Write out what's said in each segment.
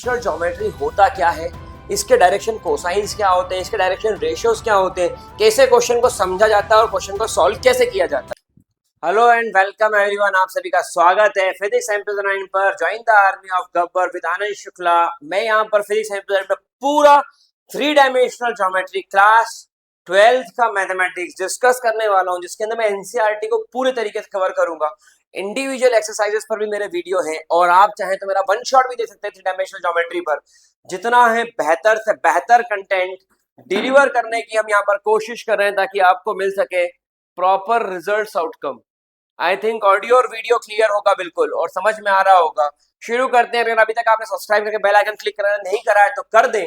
Geometry होता क्या है, इसके डायरेक्शन कोसाइंस क्या होते हैं, इसके डायरेक्शन रेशियोज क्या होते हैं, कैसे क्वेश्चन को समझा जाता है और क्वेश्चन को सॉल्व कैसे किया जाता है। हेलो एंड वेलकम एवरीवन, आप सभी का स्वागत है फिजिक्स एम पर। Join the army of Gabbar with Anand Shukla. मैं यहाँ पर फिजिक्स एम पर पूरा 3 डायमेंशनल ज्योमेट्री क्लास 12th का मैथमेटिक्स डिस्कस करने वाला हूँ, जिसके अंदर मैं एनसीईआरटी को पूरे तरीके से कवर करूंगा। इंडिविजुअल एक्सरसाइजेस पर भी मेरे वीडियो हैं और आप चाहें तो मेरा वन शॉट भी दे सकते हैं 3 डायमेंशनल ज्योमेट्री पर। जितना है बेहतर से बेहतर कंटेंट डिलीवर करने की हम यहाँ पर कोशिश कर रहे हैं ताकि आपको मिल सके proper results outcome. I think audio और वीडियो क्लियर होगा बिल्कुल और समझ में आ रहा होगा। शुरू करते हैं। अगर अभी तक आपने सब्सक्राइब करके बेल आइकन क्लिक करा नहीं करा है तो कर दें,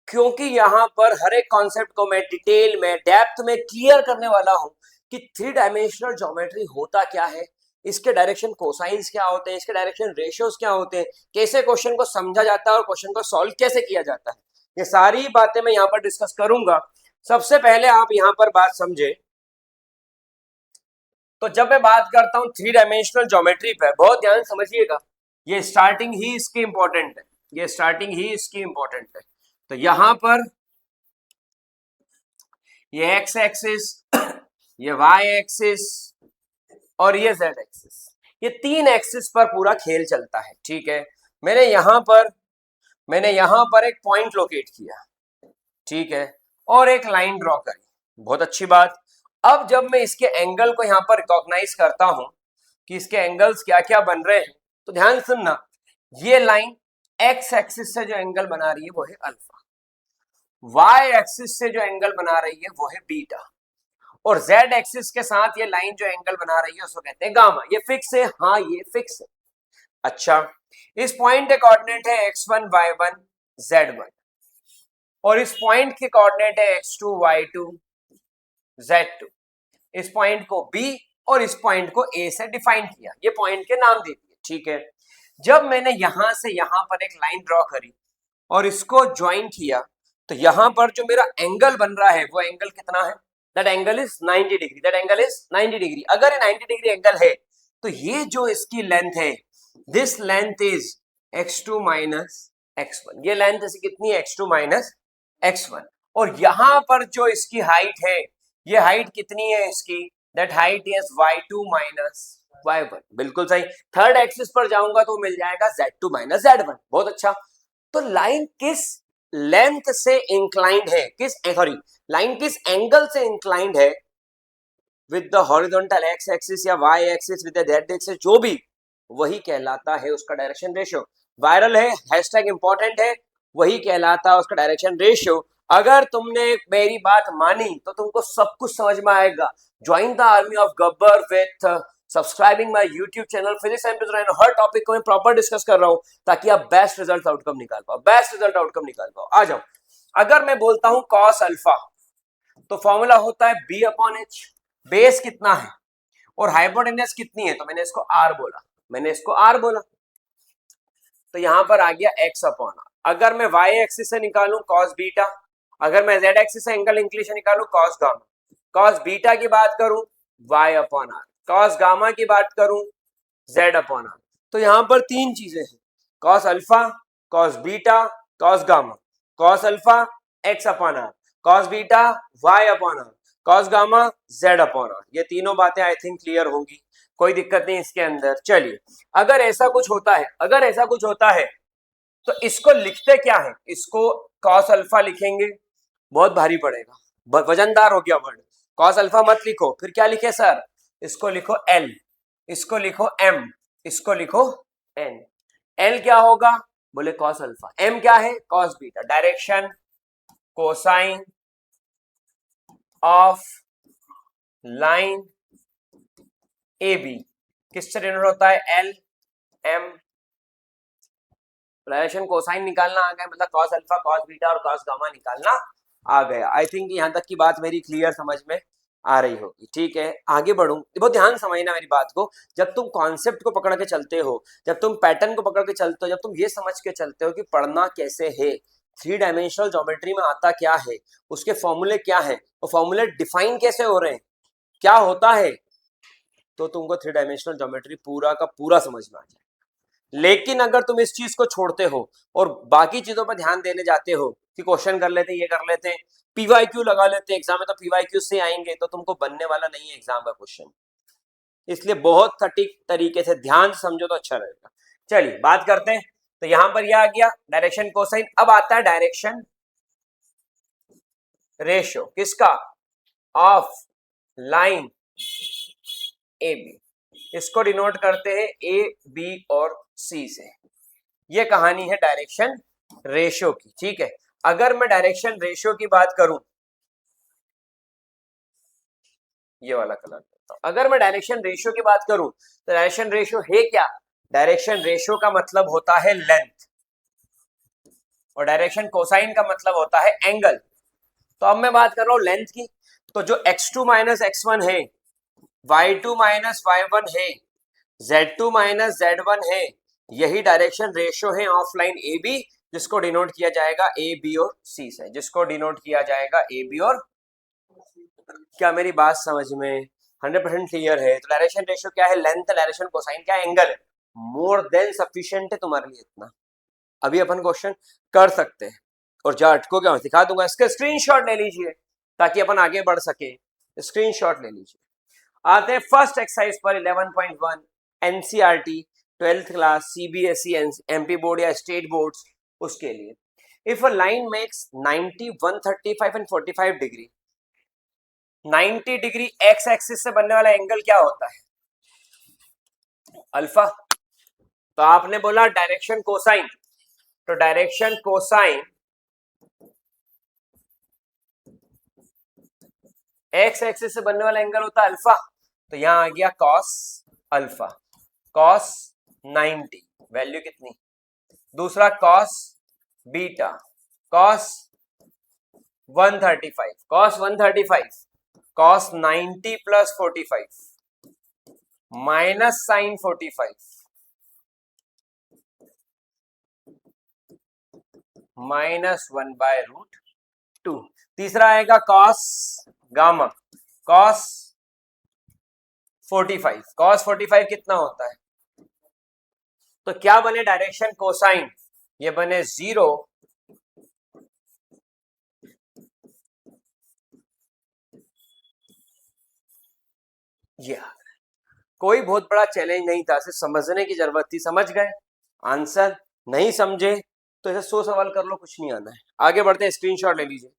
क्योंकि यहाँ पर हर एक कॉन्सेप्ट को मैं डिटेल में डेप्थ में क्लियर करने वाला हूँ कि 3 डायमेंशनल ज्योमेट्री होता क्या है, इसके डायरेक्शन कोसाइंस क्या होते हैं, इसके डायरेक्शन रेशियोज क्या होते हैं, कैसे क्वेश्चन को समझा जाता है और क्वेश्चन को सॉल्व कैसे किया जाता है। ये सारी बातें मैं यहाँ पर डिस्कस करूंगा। सबसे पहले आप यहाँ पर बात समझे तो जब मैं बात करता हूँ 3 डायमेंशनल ज्योमेट्री पर, बहुत ध्यान समझिएगा, ये स्टार्टिंग ही इसकी इंपॉर्टेंट है, ये स्टार्टिंग ही इसकी इंपॉर्टेंट है। तो यहां पर ये एक्स एक्सिस, ये वाई एक्सिस और ये जेड एक्सिस, ये 3 एक्सिस पर पूरा खेल चलता है। ठीक है, मैंने यहां पर एक पॉइंट लोकेट किया, ठीक है, और एक लाइन ड्रॉ करी। बहुत अच्छी बात। अब जब मैं इसके एंगल को यहां पर रिकॉग्नाइज करता हूं कि इसके एंगल्स क्या क्या बन रहे हैं, तो ध्यान सुनना, ये लाइन एक्स एक्सिस से जो एंगल बना रही है वो है अल्फा, वाई एक्सिस से जो एंगल बना रही है वो है बीटा, और जेड एक्सिस के साथ ये लाइन जो एंगल बना रही है उसको कहते हैं गामा। ये फिक्स है, हाँ ये फिक्स है। अच्छा, इस पॉइंट के कोऑर्डिनेट है x1 y1 z1 और इस पॉइंट के कोऑर्डिनेट है x2 y2 z2। इस पॉइंट को B और इस पॉइंट को A से डिफाइन किया, ये पॉइंट के नाम दे दिए। ठीक है, जब मैंने यहां से यहां पर एक लाइन ड्रॉ करी और इसको ज्वाइन किया, तो यहां पर जो मेरा एंगल बन रहा है वो एंगल कितना है? That angle is 90 degree. That angle is 90 degree. अगर ये 90 डिग्री एंगल है तो ये जो इसकी लेंथ है, this length is x2 minus x1। ये लेंथ ऐसी कितनी है? x2 minus x1। और यहां पर जो इसकी हाइट है, ये हाइट कितनी है इसकी? That height is y2 minus y1। बिल्कुल सही। थर्ड एक्सिस पर जाऊंगा तो मिल जाएगा z2 माइनस z1। बहुत अच्छा। तो लाइन किस लेंथ से इंक्लाइंड है, लाइन किस एंगल से इंक्लाइंड है with the horizontal X axis या Y axis with the Z axis, जो भी, वही कहलाता है उसका डायरेक्शन रेशियो। वायरल है, हैशटैग इंपॉर्टेंट है, वही कहलाता है उसका डायरेक्शन रेशियो। अगर तुमने मेरी बात मानी तो तुमको सब कुछ समझ में आएगा। Join the army of Gabbar with subscribing my YouTube channel physics and her topic को मैं प्रॉपर डिस्कस कर रहा हूं ताकि आप बेस्ट रिजल्ट आउटकम निकाल पाओ, बेस्ट रिजल्ट आउटकम निकाल पाओ। आ जाओ। अगर मैं बोलता हूं कॉस अल्फा, तो फॉर्मूला होता है बी अपॉन एच। बेस कितना है और हाइपोटेन्यूज कितनी है, तो मैंने इसको आर बोला, तो यहां पर आ गया एक्स अपॉन आर। अगर मैं वाई एक्सिस से निकालूं कॉस बीटा, अगर मैं जेड एक्सिस से एंगल इंक्लिनेशन निकालूं कॉस गामा, कॉस बीटा की बात करूं Y upon R, cos gamma की बात करूं जेड अपॉन आर। तो यहां पर 3 चीजें हैं, cos alpha, cos beta, cos gamma. Cos alpha X upon R, cos beta Y upon R, cos gamma Z upon R. ये तीनों बातें आई थिंक क्लियर होंगी, कोई दिक्कत नहीं इसके अंदर। चलिए, अगर ऐसा कुछ होता है तो इसको लिखते क्या है? इसको कॉस अल्फा लिखेंगे, बहुत भारी पड़ेगा, वजनदार हो गया वर्ड। कॉस अल्फा मत लिखो, फिर क्या लिखे सर? इसको लिखो एल, इसको लिखो एम, इसको लिखो एन। एल क्या होगा? बोले कॉस अल्फा। एम क्या है? Cos beta. Direction cosine of line A B किससे डिनोट होता है? L M. डायरेक्शन कोसाइन निकालना आ गया, मतलब कॉस अल्फा, कॉस बीटा और कॉस गामा निकालना आ गया। आई थिंक यहां तक की बात मेरी क्लियर समझ में आ रही होगी। ठीक है, आगे बढ़ूं, बहुत ध्यान समझना मेरी बात को। जब तुम कॉन्सेप्ट को पकड़ के चलते हो, जब तुम पैटर्न को पकड़ के चलते हो, जब तुम ये समझ के चलते हो कि पढ़ना कैसे है, 3 डायमेंशनल ज्योमेट्री में आता क्या है, उसके फॉर्मूले क्या है, वो फॉर्मूले डिफाइन कैसे हो रहे हैं, क्या होता है, तो तुमको 3 डायमेंशनल ज्योमेट्री पूरा का पूरा समझ में आ जाए। लेकिन अगर तुम इस चीज को छोड़ते हो और बाकी चीजों पर ध्यान देने जाते हो कि क्वेश्चन कर लेते, ये कर लेते, पीवाईक्यू लगा लेते एग्जाम में, तो पीवाईक्यू से आएंगे तो तुमको बनने वाला नहीं है एग्जाम का क्वेश्चन। इसलिए बहुत सटीक तरीके से ध्यान से समझो तो अच्छा रहेगा। चलिए बात करते हैं। तो यहां पर यह आ गया डायरेक्शन कोसाइन। अब आता है डायरेक्शन रेशियो, किसका? Of line A B. इसको डिनोट करते हैं ए बी और सी से। ये कहानी है डायरेक्शन रेशियो की, ठीक है। अगर मैं डायरेक्शन रेशियो की बात करूं, ये वाला कलर देता हूं। अगर मैं डायरेक्शन रेशियो की बात करूं तो डायरेक्शन रेशियो है क्या? डायरेक्शन रेशियो का मतलब होता है लेंथ, और डायरेक्शन कोसाइन का मतलब होता है एंगल। तो अब मैं बात कर रहा हूं लेंथ की। तो जो x2 माइनस x1 है, y2 माइनस y1 है, z2 माइनस z1 है, यही डायरेक्शन रेशियो है ऑफ लाइन ए बी, जिसको डिनोट किया जाएगा ए बी और सी से, जिसको डिनोट किया जाएगा ए बी और। क्या मेरी बात समझ में 100% क्लियर है? तो डायरेक्शन रेशियो क्या है? लेंथ। डायरेक्शन कोसाइन क्या है? एंगल। मोर देन सफिशिएंट है तुम्हारे लिए इतना। अभी अपन क्वेश्चन कर सकते हैं और जो अटको क्या दिखा दूंगा, इसका स्क्रीनशॉट ले लीजिए ताकि अपन आगे बढ़ सके। स्क्रीनशॉट ले लीजिए। आते हैं फर्स्ट एक्सरसाइज पर 11.1 NCERT 12th class CBSE MP board या स्टेट बोर्ड्स, उसके लिए। If a line makes 90, 135 and 45 degree, 90 degree x axis से बनने वाला एंगल क्या होता है? अल्फा। तो आपने बोला डायरेक्शन कोसाइन, तो डायरेक्शन कोसाइन एक्स एक्सिस से बनने वाला एंगल होता है अल्फा। तो यहां आ गया कॉस अल्फा, कॉस 90, वैल्यू कितनी? दूसरा cos beta, cos 135, cos 135, cos 90 plus 45 minus sine 45 minus 1/√2। तीसरा आएगा कॉस गामा, कॉस 45, कॉस 45 कितना होता है? तो क्या बने डायरेक्शन कोसाइन? ये बने 0 ये। कोई बहुत बड़ा चैलेंज नहीं था, सिर्फ समझने की जरूरत थी। समझ गए आंसर? नहीं समझे तो ऐसे 100 सवाल कर लो, कुछ नहीं आना है। आगे बढ़ते हैं, स्क्रीनशॉट ले लीजिए।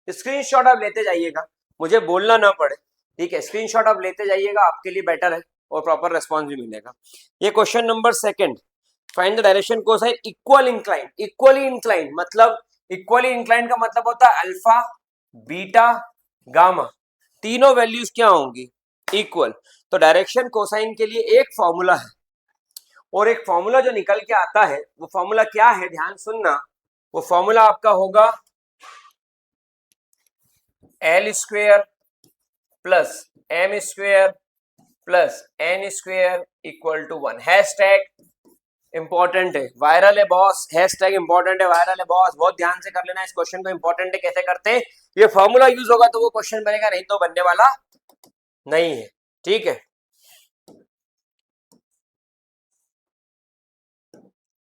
स्क्रीनशॉट आप लेते जाइएगा, मुझे बोलना ना पड़े, ठीक है। स्क्रीनशॉट आप लेते जाइएगा, आपके लिए बेटर है और प्रॉपर रेस्पॉन्स भी मिलेगा। ये question number second, find the direction cosine equal incline. Equally incline मतलब, इक्वली इंक्लाइन का मतलब होता है अल्फा बीटा गामा, तीनों वैल्यूज क्या होंगी? इक्वल। तो डायरेक्शन कोसाइन के लिए एक फॉर्मूला है, और एक फॉर्मूला जो निकल के आता है वो फॉर्मूला क्या है? ध्यान सुनना। वो फॉर्मूला आपका होगा L square plus M square plus N square equal to 1। Hashtag important है, वायरल है बॉस, हैशटैग इंपॉर्टेंट है, वायरल है बॉस। बहुत ध्यान से कर लेना इस क्वेश्चन को, इंपॉर्टेंट है। कैसे करते हैं? ये फॉर्मूला यूज होगा तो वो क्वेश्चन बनेगा, नहीं तो बनने वाला नहीं है, ठीक है।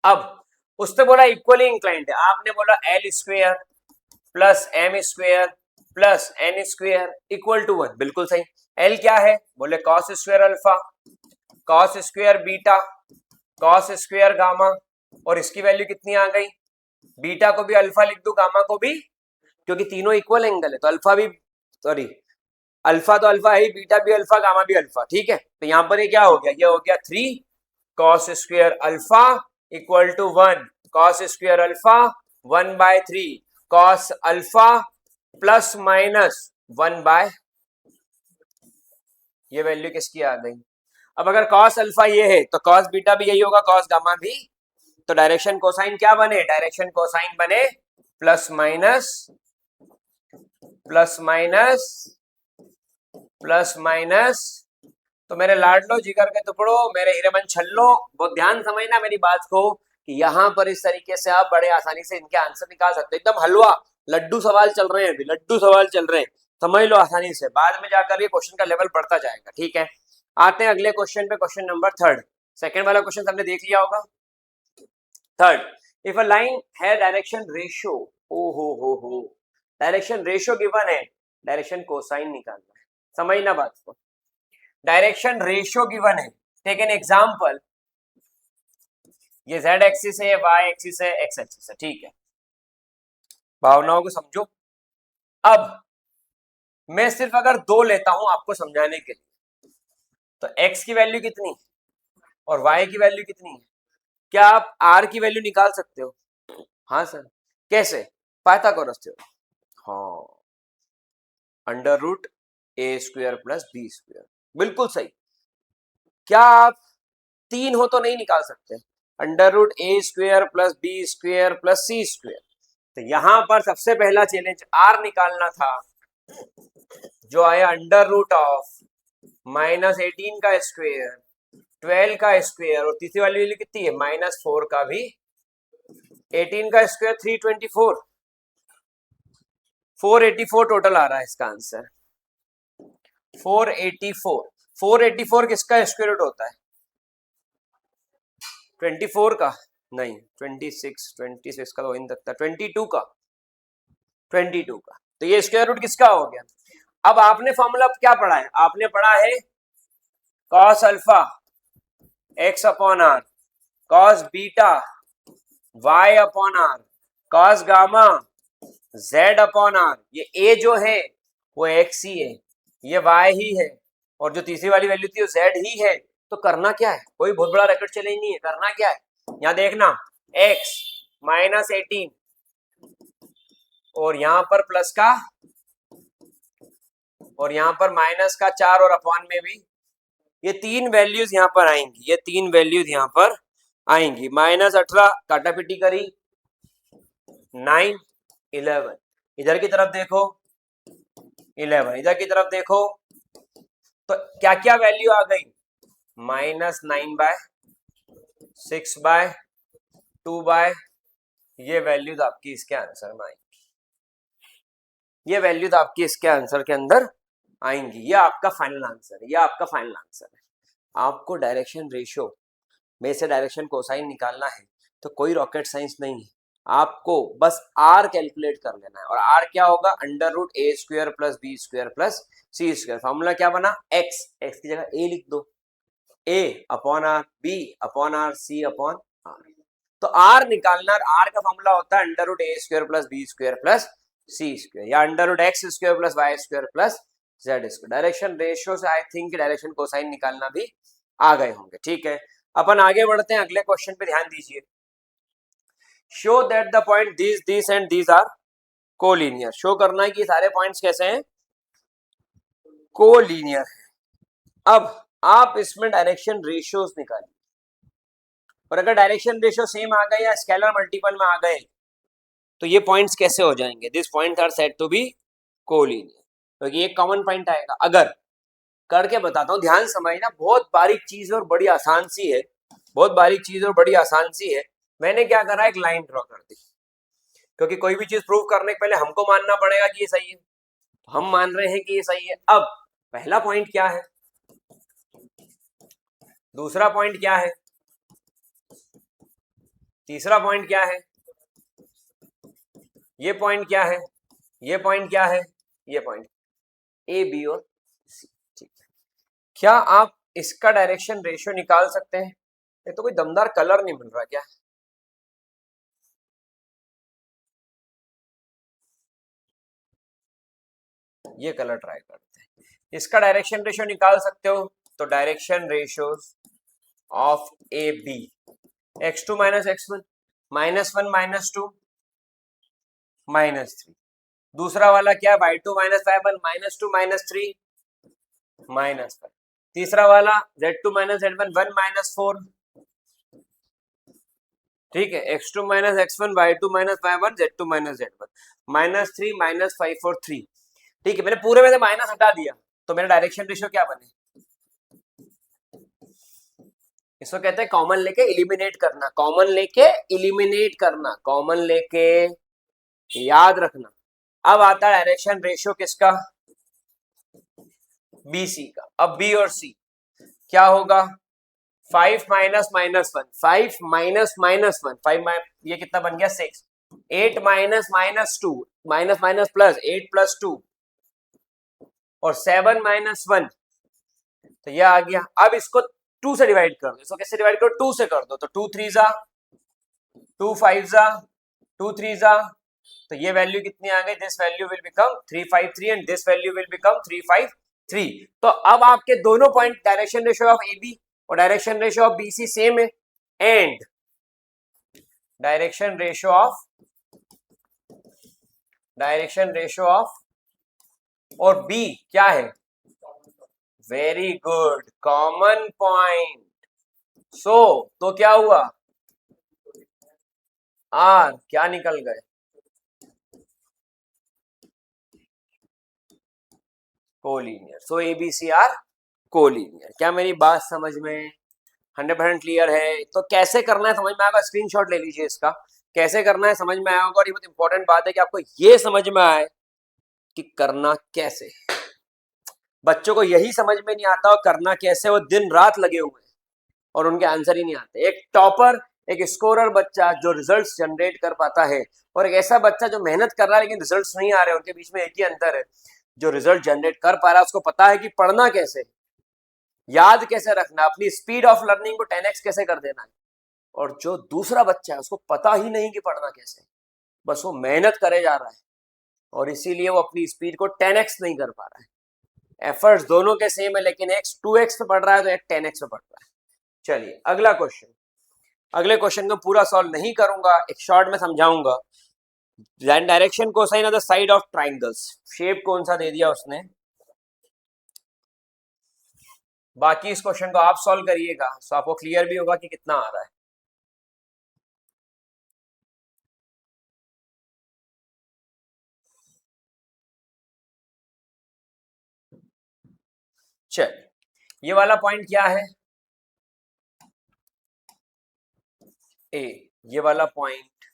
अब उसने बोला इक्वली इंक्लाइंड है, आपने बोला L square plus M square plus N square equal to 1, बिल्कुल सही। एल क्या है? बोले cos square alpha, cos square beta, cos square gamma, और इसकी वैल्यू कितनी आ गई? बीटा को भी अल्फा लिख दू, गामा को भी, क्योंकि तीनों इक्वल एंगल है तो अल्फा भी, सॉरी अल्फा तो अल्फा है, बीटा भी अल्फा गामा भी अल्फा, ठीक है। तो यहां पर ये क्या हो गया? ये हो गया 3 cos square alpha equal to 1 cos square alpha 1/3 cos alpha plus minus 1/, ये वैल्यू किसकी आ गई? अब अगर कॉस अल्फा ये है तो कॉस बीटा भी यही होगा, कॉस गामा भी। तो डायरेक्शन कोसाइन क्या बने? डायरेक्शन कोसाइन बने plus minus plus minus plus minus. तो मेरे लाडलो जिगर के टुकड़ो, मेरे हीरेमन छल्लो, बहुत ध्यान समझना मेरी बात को कि यहाँ पर इस तरीके से आप बड़े आसानी से इनके आंसर निकाल सकते हो। एकदम हलवा लड्डू सवाल चल रहे हैं, अभी लड्डू सवाल चल रहे हैं, समझ लो आसानी से। बाद में जाकर ये क्वेश्चन का लेवल बढ़ता जाएगा, ठीक है। आते हैं अगले क्वेश्चन पे, क्वेश्चन नंबर 3। सेकेंड वाला क्वेश्चन हमने देख लिया होगा। थर्ड, इफ अ लाइन है डायरेक्शन रेशियो, ओ हो, डायरेक्शन रेशियो गिवन है, डायरेक्शन कोसाइन निकालना है, समझना बात को। डायरेक्शन रेशियो गिवन है, टेक एन एग्जांपल, ये z एक्सिस है, y एक्सिस है, x एक्सिस है, ठीक है, भावनाओं को समझो। अब मैं सिर्फ अगर दो लेता हूं आपको समझाने के लिए, तो x की वैल्यू कितनी और y की वैल्यू कितनी है, क्या आप r की वैल्यू निकाल सकते हो? हाँ सर, कैसे? Pythagoras theorem. हाँ, under root A square plus B square, बिल्कुल सही। क्या आप तीन हो तो नहीं निकाल सकते? Under root A square plus B square plus C square. तो यहां पर सबसे पहला चैलेंज आर निकालना था, जो आया अंडर रूट ऑफ -18 का स्क्वायर, 12 का स्क्वायर, और तीसरी वाली वैल्यू कितनी है? -4 का भी, 18 का स्क्वायर 324, 484 टोटल आ रहा है इसका आंसर, 484। 484 किसका स्क्वायर रूट होता है? 24 का नहीं, 26 का तो हो नहीं सकता, 22 का, 22 का, तो ये स्क्वायर रूट किसका हो गया? अब आपने फॉर्मूला क्या पढ़ा है? आपने पढ़ा है cos alpha x upon R, cos beta y upon R, cos gamma z upon R. ये a जो है वो x ही है, ये y ही है, और जो तीसरी वाली वैल्यू थी वो z ही है। तो करना क्या है? कोई बहुत बड़ा रैकेट चैलेंज नहीं है। करना क्या है? यहां देखना, x -18 और यहां पर प्लस का, और यहां पर माइनस का 4 और अपॉन में भी, ये तीन वैल्यूज यहां पर आएंगी, ये तीन वैल्यूज यहां पर आएंगी। -18 काटापिटी करी, 9 11, इधर की तरफ देखो 11, इधर की तरफ देखो, तो क्या क्या वैल्यू आ गई? -9/6/2, ये वैल्यूज आपकी इसके आंसर में आएंगी, ये वैल्यूज आपकी इसके आंसर के अंदर आएंगी। ये आपका फाइनल आंसर है, ये आपका फाइनल आंसर है। आपको डायरेक्शन रेशियो में से डायरेक्शन कोसाइन निकालना है तो कोई रॉकेट साइंस नहीं है, आपको बस आर कैलकुलेट कर लेना है। और आर क्या होगा? Under root A square plus B square plus C square. Formula क्या बना? एक्स, एक्स की जगह ए लिख दो, A upon R, B upon R, C upon R. तो आर निकालना, आर का फॉर्मूला होता है under root A square plus B square plus C square, या under root X square plus Y square plus Z square. Direction ratio से I think direction cosine निकालना भी आ गए होंगे, ठीक है। अपन आगे बढ़ते हैं, अगले क्वेश्चन पे ध्यान दीजिए। Show that the point this and this are collinear. Show करना है कि सारे पॉइंट्स कैसे हैं? कोलिनियर है। अब आप इसमें डायरेक्शन रेशियोज निकालिए, और अगर डायरेक्शन रेशियो सेम आ गए या स्केलर मल्टीपल में आ गए तो ये पॉइंट्स कैसे हो जाएंगे? This points are said to be collinear, क्योंकि एक कॉमन पॉइंट आएगा। अगर करके बताता हूं, ध्यान समझना, बहुत बारीक चीज और बड़ी आसान सी है, बहुत बारीक चीज और बड़ी आसान सी है। मैंने क्या करा, एक लाइन ड्रॉ कर दी, क्योंकि कोई भी चीज प्रूव करने के पहले हमको मानना पड़ेगा कि ये सही है, तो हम मान रहे हैं कि ये सही है। अब पहला पॉइंट क्या है, दूसरा पॉइंट क्या है, तीसरा पॉइंट क्या है, ये पॉइंट क्या है, ये पॉइंट क्या है, ये पॉइंट, ए बी और सी, ठीक है। क्या आप इसका डायरेक्शन रेशियो निकाल सकते हैं? ये तो कोई दमदार कलर नहीं मिल रहा क्या? ये कलर ट्राई करते हैं। इसका डायरेक्शन रेशियो निकाल सकते हो? तो direction ratios of A B, x2 - x1, -1 -2 -3। दूसरा वाला क्या है? y2 - y1, -2 -3 -5। तीसरा वाला z2 - z1, 1 -4, ठीक है, x2 - x1, y2 - y1, z2 - z1, -3 -5 और 3, ठीक है। मैंने पूरे में से माइनस हटा दिया, तो मेरा डायरेक्शन रेशियो क्या बने? इसको कहते हैं कॉमन लेके इलिमिनेट करना, कॉमन लेके इलिमिनेट करना, कॉमन लेके याद रखना। अब आता है डायरेक्शन रेशियो किसका? बी सी का। अब बी और सी क्या होगा? 5 माइनस माइनस 1, 5 माइनस माइनस 1, 5 ये कितना बन गया 6, 8 minus minus 2, minus minus plus 8 plus 2, और 7 माइनस 1, तो ये आ गया। अब इसको 2 से डिवाइड कर दो, इसको कैसे डिवाइड करो, 2 से कर दो, तो 2 3 जा 2 5 जा 2 3 जा, तो ये वैल्यू कितनी आ गई, this value will become 353 and this value will become 353। तो अब आपके दोनों point direction ratio of A B और direction ratio of B C same है, एंड डायरेक्शन रेशियो ऑफ और बी क्या है, very good, common point. So तो क्या हुआ, आर क्या निकल गए, collinear. So ABC are collinear. क्या मेरी बात समझ में 100% क्लियर है? तो कैसे करना है समझ में आएगा, स्क्रीनशॉट ले लीजिए इसका, कैसे करना है समझ में आएगा। और ये बहुत इंपॉर्टेंट बात है कि आपको ये समझ में आए कि करना कैसे। बच्चों को यही समझ में नहीं आता और करना कैसे, वो दिन रात लगे हुए हैं और उनके आंसर ही नहीं आते। एक टॉपर, एक स्कोरर बच्चा जो रिजल्ट्स जनरेट कर पाता है, और एक ऐसा बच्चा जो मेहनत कर रहा है लेकिन रिजल्ट्स नहीं आ रहे, उनके बीच में एक ही अंतर है, जो रिजल्ट जनरेट कर पा रहा है उसको पता है कि पढ़ना कैसे, याद कैसे रखना, अपनी स्पीड ऑफ लर्निंग को 10x कैसे कर देना है। और जो दूसरा बच्चा है उसको पता ही नहीं कि पढ़ना कैसे, बस वो मेहनत करे जा रहा है और इसीलिए वो अपनी स्पीड को 10x नहीं कर पा रहा है। एफर्ट्स दोनों के सेम है, लेकिन एक 2x पे पढ़ रहा है तो एक 10x पे पढ़ रहा है। चलिए अगला क्वेश्चन। अगले क्वेश्चन को पूरा सॉल्व नहीं करूंगा, एक शॉर्ट में समझाऊंगा। Direction cosine of the side of triangles, shape कौन सा दे दिया उसने, बाकी इस क्वेश्चन को आप सॉल्व करिएगा तो आपको क्लियर भी होगा कि कितना आ रहा है। चल ये वाला पॉइंट क्या है, ए, ये वाला पॉइंट,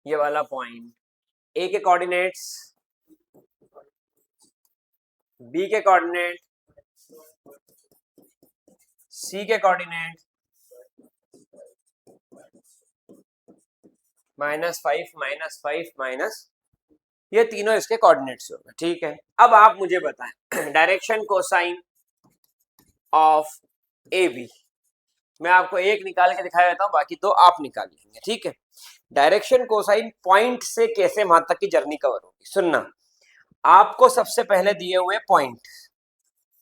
ये वाला पॉइंट, ए के कोऑर्डिनेट्स, बी के कोऑर्डिनेट, सी के कोऑर्डिनेट, -5 माइनस, ये तीनों इसके कोऑर्डिनेट्स होंगे, ठीक है। अब आप मुझे बताएं direction cosine of A B, मैं आपको एक निकाल के दिखाया देता हूं, बाकी दो आप निकाल लेंगे, ठीक है। डायरेक्शन कोसाइन पॉइंट से कैसे वहां तक की जर्नी कवर होगी, सुनना। आपको सबसे पहले दिए हुए पॉइंट,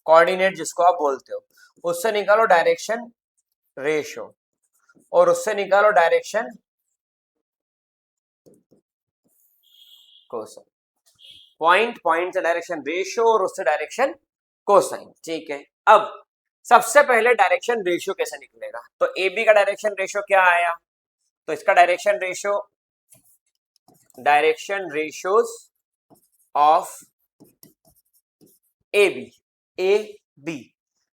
कोऑर्डिनेट जिसको आप बोलते हो, उससे निकालो डायरेक्शन रेशियो और उससे निकालो डायरेक्शन कोसाइन। पॉइंट से डायरेक्शन रेशियो और उससे डायरेक्शन कोसाइन, ठीक है। अब सबसे पहले डायरेक्शन रेशियो कैसे निकलेगा, तो ए बी का डायरेक्शन रेशियो क्या आया, तो इसका direction ratios of A B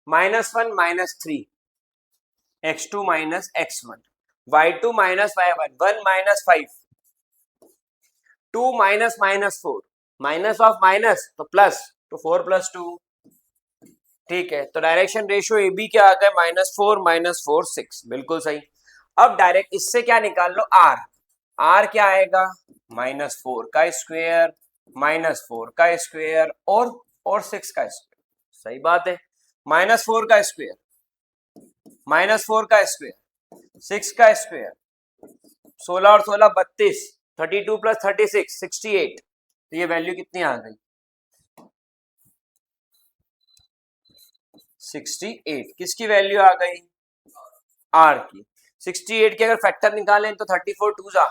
-1 -3, x2 x1, y2 y1, 1 -5, 2 -4, minus of minus तो प्लस, तो 4 + 2, ठीक है। तो डायरेक्शन रेशियो ए बी क्या आ गया, -4 6, बिल्कुल सही। अब डायरेक्ट इससे क्या निकाल लो, आर, आर क्या आएगा, -4 का स्क्वायर, -4 का स्क्वायर और 6 का स्क्वायर, सही बात है। -4 का स्क्वायर, -4 का स्क्वायर, 6 का स्क्वायर, 16 और 16 32, 32 + 36 68, तो ये वैल्यू कितनी आ गई, 68। किसकी वैल्यू आ गई, आर की। 68 के अगर फैक्टर निकालें तो 34 2 जा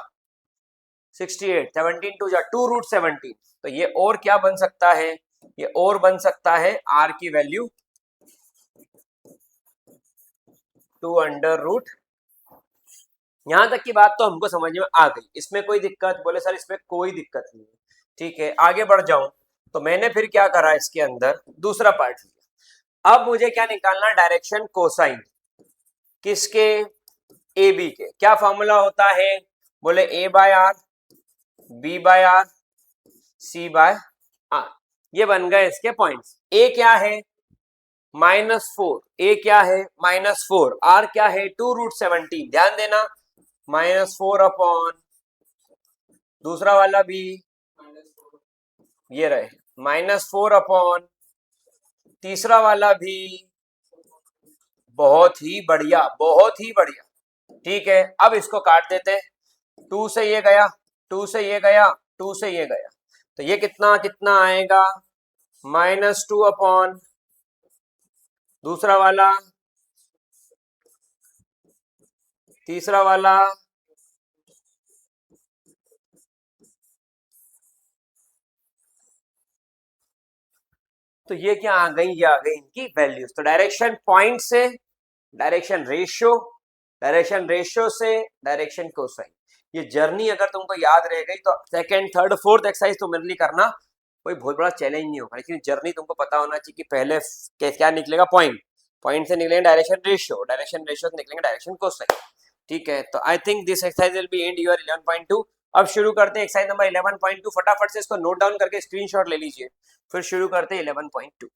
68, 17 2 जा 2√17, तो ये और क्या बन सकता है, ये और बन सकता है आर की वैल्यू 2√। यहां तक की बात तो हमको समझ में आ गई, इसमें कोई दिक्कत, बोले सर इसमें कोई दिक्कत नहीं है, ठीक है। आगे बढ़ जाऊं तो मैंने फिर क्या करा, इसके अंदर दूसरा पार्ट लिया। अब मुझे क्या निकालना, डायरेक्शन कोसाइन किसके, ए बी के। क्या फॉर्मूला होता है, बोले A/R, B/R, C/R, ये बन गए इसके पॉइंट्स। ए क्या है, -4, ए क्या है -4, आर क्या है 2√17, ध्यान देना -4 अपॉन दूसरा वाला भी ये रहे -4 अपॉन तीसरा वाला भी, बहुत ही बढ़िया बहुत ही बढ़िया। ठीक है, अब इसको काट देते हैं, 2 से ये गया 2 से ये गया 2 से ये गया, तो ये कितना कितना आएगा -2 अपॉन दूसरा वाला तीसरा वाला, तो ये क्या आ गई, ये आ गई इनकी वैल्यूज। तो डायरेक्शन पॉइंट से डायरेक्शन रेशियो से डायरेक्शन कोसाइन, ये जर्नी अगर तुमको याद रह गई तो सेकंड थर्ड फोर्थ एक्सरसाइज तो मेरे लिए करना कोई बहुत बड़ा चैलेंज नहीं होगा, लेकिन जर्नी तुमको पता होना चाहिए कि पहले क्या निकलेगा पॉइंट से निकलेंगे डायरेक्शन रेशियो से निकलेंगे डायरेक्शन कोसाइन। ठीक है, तो I think this exercise will be and your 11.2। अब शुरू करते हैं एक्सरसाइज नंबर 11.2, फटाफट से इसको नोट डाउन करके स्क्रीनशॉट ले लीजिए, फिर शुरू करते हैं 11.2।